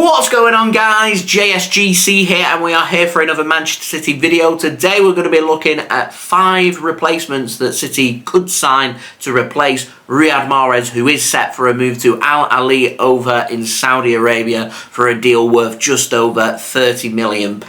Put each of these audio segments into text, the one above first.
What's going on, guys? JSGC here, and we are here for another Manchester City video. Today we're going to be looking at 5 replacements that City could sign to replace Riyad Mahrez, who is set for a move to Ahli over in Saudi Arabia for a deal worth just over £30 million.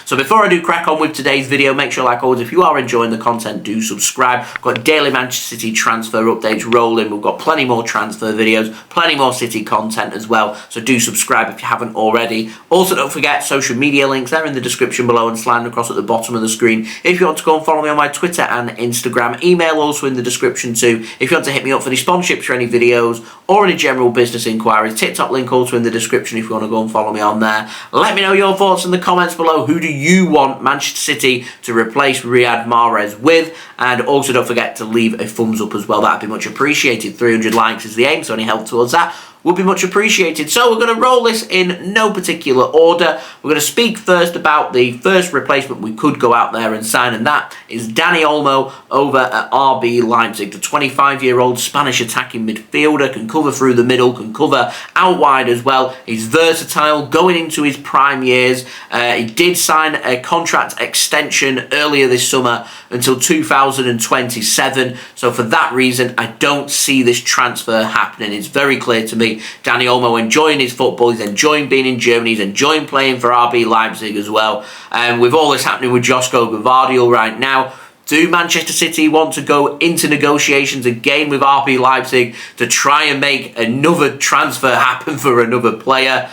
So before I do crack on with today's video, make sure, like always, if you are enjoying the content, do subscribe. We've got daily Manchester City transfer updates rolling. We've got plenty more transfer videos, plenty more City content as well. So do subscribe if you haven't already. Also, don't forget, social media links, they're in the description below and sliding across at the bottom of the screen. If you want to go and follow me on my Twitter and Instagram, email also in the description too. If you want to hit me up for any sponsorships for any videos or any general business inquiries, TikTok link also in the description if you want to go and follow me on there. Let me know your thoughts in the comments below. Who do you want Manchester City to replace Riyad Mahrez with? And also don't forget to leave a thumbs up as well. That'd be much appreciated. 300 likes is the aim, so any help towards that would be much appreciated. So we're going to roll this in no particular order. We're going to speak first about the first replacement we could go out there and sign, and that is Dani Olmo over at RB Leipzig. The 25-year-old Spanish attacking midfielder can cover through the middle, can cover out wide as well. He's versatile, going into his prime years. He did sign a contract extension earlier this summer until 2027. So for that reason, I don't see this transfer happening. It's very clear to me Dani Olmo enjoying his football, he's enjoying being in Germany, he's enjoying playing for RB Leipzig as well. And with all this happening with Josko Gvardiol right now, do Manchester City want to go into negotiations again with RB Leipzig to try and make another transfer happen for another player?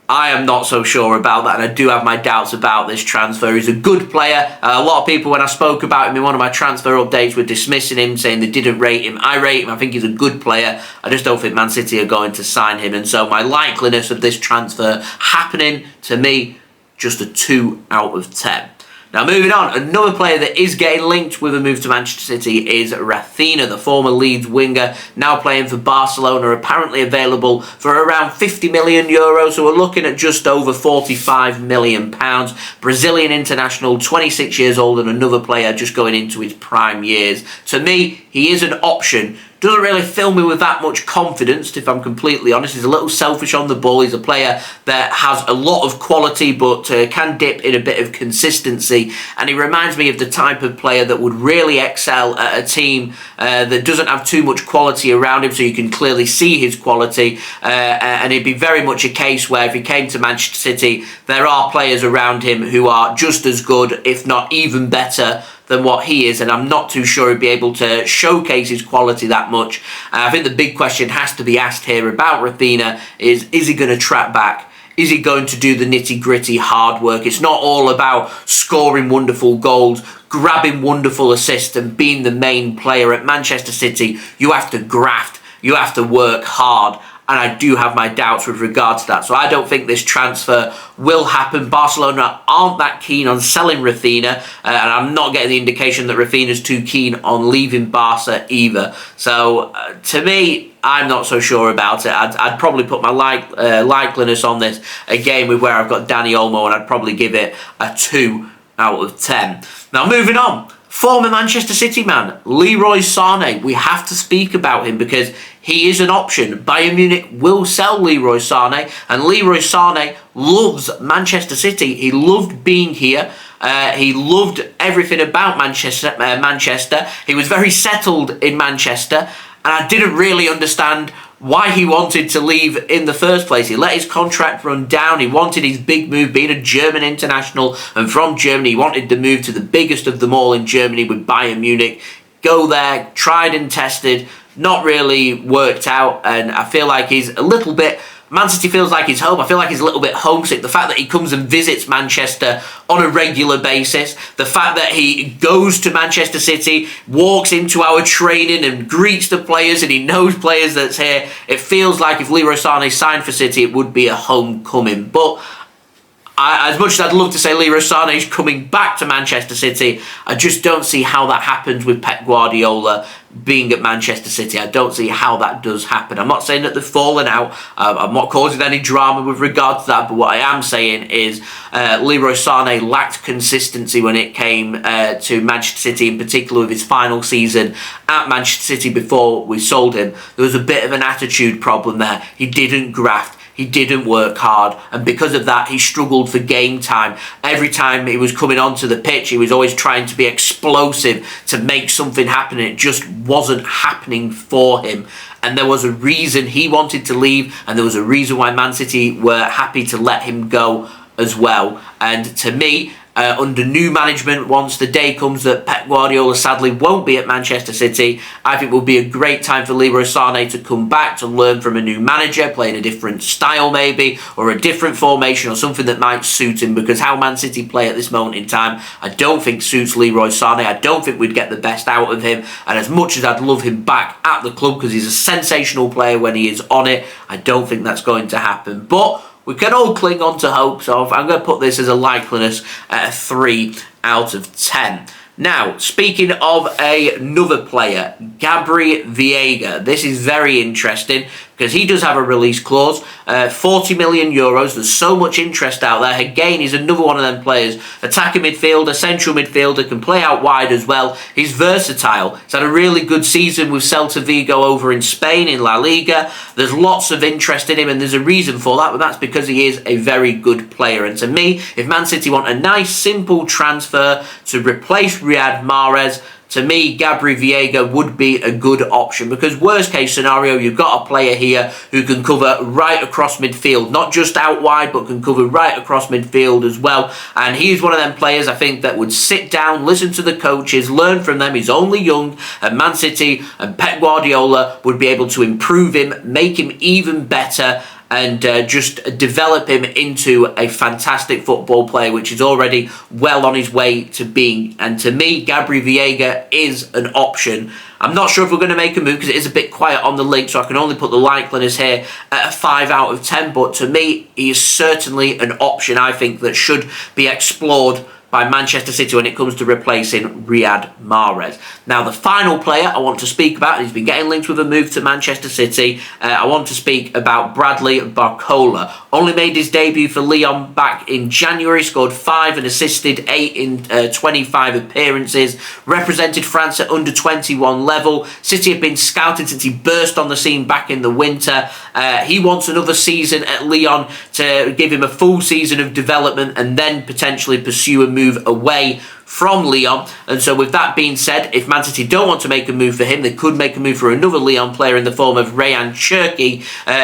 I am not so sure about that, and I do have my doubts about this transfer. He's a good player. A lot of people, when I spoke about him in one of my transfer updates, were dismissing him, saying they didn't rate him. I rate him. I think he's a good player. I just don't think Man City are going to sign him. And so my likeliness of this transfer happening, to me, just a 2 out of 10. Now, moving on, another player that is getting linked with a move to Manchester City is Raphinha, the former Leeds winger, now playing for Barcelona, apparently available for around €50 million. So we're looking at just over £45 million. Brazilian international, 26 years old, and another player just going into his prime years. To me, he is an option. Doesn't really fill me with that much confidence, if I'm completely honest. He's a little selfish on the ball. He's a player that has a lot of quality, but can dip in a bit of consistency. And he reminds me of the type of player that would really excel at a team that doesn't have too much quality around him, so you can clearly see his quality. And it'd be very much a case where if he came to Manchester City, there are players around him who are just as good, if not even better, than what he is, and I'm not too sure he'd be able to showcase his quality that much. I think the big question has to be asked here about Raphinha is he going to track back? Is he going to do the nitty-gritty hard work? It's not all about scoring wonderful goals, grabbing wonderful assists and being the main player. At Manchester City, you have to graft, you have to work hard. And I do have my doubts with regard to that. So I don't think this transfer will happen. Barcelona aren't that keen on selling Raphinha. And I'm not getting the indication that Raphinha's too keen on leaving Barca either. So to me, I'm not so sure about it. I'd probably put my likeliness on this again with where I've got Dani Olmo, and I'd probably give it a 2 out of 10. Now, moving on. Former Manchester City man, Leroy Sane. We have to speak about him because he is an option. Bayern Munich will sell Leroy Sane, and Leroy Sane loves Manchester City. He loved being here. He loved everything about Manchester. He was very settled in Manchester, and I didn't really understand why he wanted to leave in the first place. He let his contract run down. He wanted his big move, being a German international, and from Germany he wanted to move to the biggest of them all in Germany with Bayern Munich. Go there, tried and tested, not really worked out, and I feel like he's a little bit... Man City feels like his home. I feel like he's a little bit homesick. The fact that he comes and visits Manchester on a regular basis, the fact that he goes to Manchester City, walks into our training and greets the players, and he knows players that's here, it feels like if Leroy Sané signed for City, it would be a homecoming. But as much as I'd love to say Leroy Sané is coming back to Manchester City, I just don't see how that happens with Pep Guardiola being at Manchester City. I don't see how that does happen. I'm not saying that they've fallen out. I'm not causing any drama with regard to that, but what I am saying is Leroy Sané lacked consistency when it came to Manchester City, in particular with his final season at Manchester City before we sold him. There was a bit of an attitude problem there. He didn't graft. he didn't work hard, and because of that he struggled for game time. Every time he was coming onto the pitch, he was always trying to be explosive to make something happen, and it just wasn't happening for him. And there was a reason he wanted to leave, and there was a reason why Man City were happy to let him go as well. And to me, under new management, once the day comes that Pep Guardiola sadly won't be at Manchester City, I think it will be a great time for Leroy Sane to come back to learn from a new manager, playing a different style maybe, or a different formation, or something that might suit him, because how Man City play at this moment in time, I don't think suits Leroy Sane. I don't think we'd get the best out of him, and as much as I'd love him back at the club, because he's a sensational player when he is on it, I don't think that's going to happen. But we can all cling on to hope, so I'm going to put this as a likeliness at a 3 out of 10. Now, speaking of another player, Gabri Veiga. This is very interesting because he does have a release clause, 40 million euros. There's so much interest out there. Again, he's another one of them players. Attacking midfielder, central midfielder, can play out wide as well. He's versatile. He's had a really good season with Celta Vigo over in Spain, in La Liga. There's lots of interest in him, and there's a reason for that, but that's because he is a very good player. And to me, if Man City want a nice, simple transfer to replace Riyad Mahrez, to me, Gabri Veiga would be a good option, because worst case scenario, you've got a player here who can cover right across midfield, not just out wide, but can cover right across midfield as well. And he's one of them players, I think, that would sit down, listen to the coaches, learn from them. He's only young, and Man City and Pep Guardiola would be able to improve him, make him even better, and just develop him into a fantastic football player, which is already well on his way to being. And to me, Gabri Veiga is an option. I'm not sure if we're going to make a move because it is a bit quiet on the link, so I can only put the likeliness here at a 5 out of 10. But to me, he is certainly an option, I think, that should be explored by Manchester City when it comes to replacing Riyad Mahrez. Now, the final player I want to speak about, and he's been getting linked with a move to Manchester City, I want to speak about Bradley Barcola. Only made his debut for Lyon back in January, scored 5 and assisted 8 in 25 appearances, represented France at under 21 level. City have been scouted since he burst on the scene back in the winter. He wants another season at Lyon to give him a full season of development and then potentially pursue a move away from Lyon. And so with that being said, if Man City don't want to make a move for him, they could make a move for another Lyon player in the form of Rayan Cherki.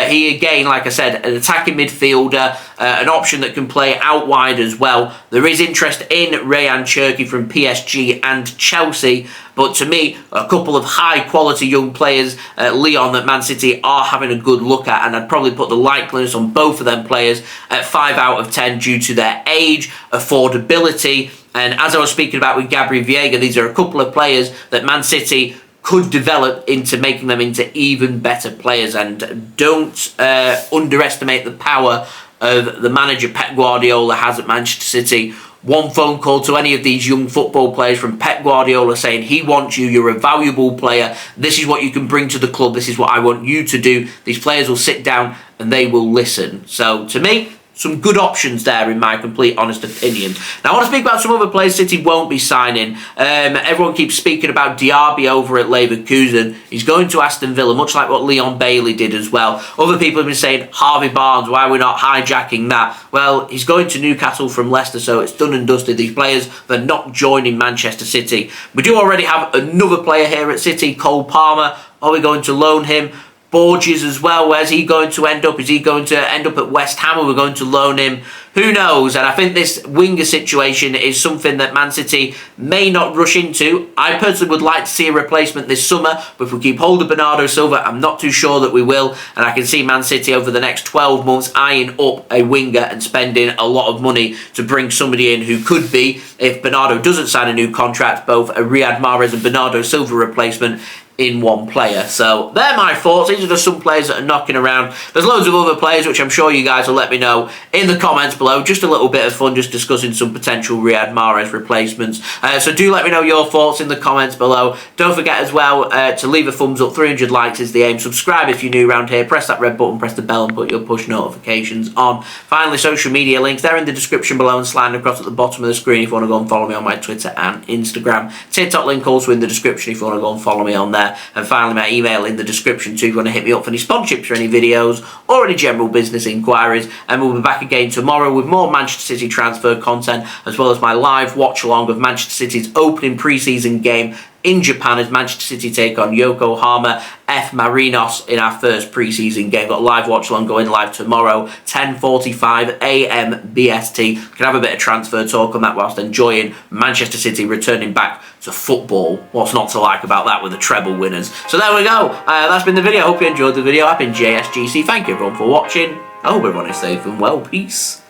He, again, like I said, an attacking midfielder, an option that can play out wide as well. There is interest in Rayan Cherki from PSG and Chelsea, but to me, a couple of high-quality young players at Lyon that Man City are having a good look at, and I'd probably put the likeliness on both of them players at 5 out of 10 due to their age, affordability, and as I was speaking about with Gabri Veiga, these are a couple of players that Man City could develop into making them into even better players. And don't underestimate the power of the manager Pep Guardiola has at Manchester City. One phone call to any of these young football players from Pep Guardiola saying he wants you, you're a valuable player, this is what you can bring to the club, this is what I want you to do. These players will sit down and they will listen. So to me, some good options there in my complete honest opinion. Now I want to speak about some other players City won't be signing. Everyone keeps speaking about Diaby over at Leverkusen. He's going to Aston Villa, much like what Leon Bailey did as well. Other people have been saying, Harvey Barnes, why are we not hijacking that? Well, he's going to Newcastle from Leicester, so it's done and dusted. These players, they're not joining Manchester City. We do already have another player here at City, Cole Palmer. Are we going to loan him? Borges as well, where's he going to end up? Is he going to end up at West Ham, or we're going to loan him? Who knows? And I think this winger situation is something that Man City may not rush into. I personally would like to see a replacement this summer, but if we keep hold of Bernardo Silva, I'm not too sure that we will. And I can see Man City over the next 12 months eyeing up a winger and spending a lot of money to bring somebody in who could be, if Bernardo doesn't sign a new contract, both a Riyad Mahrez and Bernardo Silva replacement in one player. So they're my thoughts. These are just some players that are knocking around. There's loads of other players which I'm sure you guys will let me know in the comments below. Just a little bit of fun just discussing some potential Riyad Mahrez replacements. So do let me know your thoughts in the comments below. Don't forget as well to leave a thumbs up. 300 likes is the aim. Subscribe if you're new around here. Press that red button, press the bell and put your push notifications on. Finally, social media links, they're in the description below and sliding across at the bottom of the screen if you want to go and follow me on my Twitter and Instagram. TikTok link also in the description if you want to go and follow me on there. there. And finally, my email in the description too if you want to hit me up for any sponsorships or any videos or any general business inquiries. And we'll be back again tomorrow with more Manchester City transfer content, as well as my live watch-along of Manchester City's opening pre-season game in Japan as Manchester City take on Yokohama F. Marinos in our first pre-season game. Got a live watch-along going live tomorrow, 10:45 a.m. BST. Can have a bit of transfer talk on that whilst enjoying Manchester City returning back to football. What's not to like about that with the treble winners? So there we go. That's been the video. I hope you enjoyed the video. I've been JSGC. Thank you everyone for watching. I hope everyone is safe and well. Peace.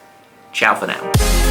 Ciao for now.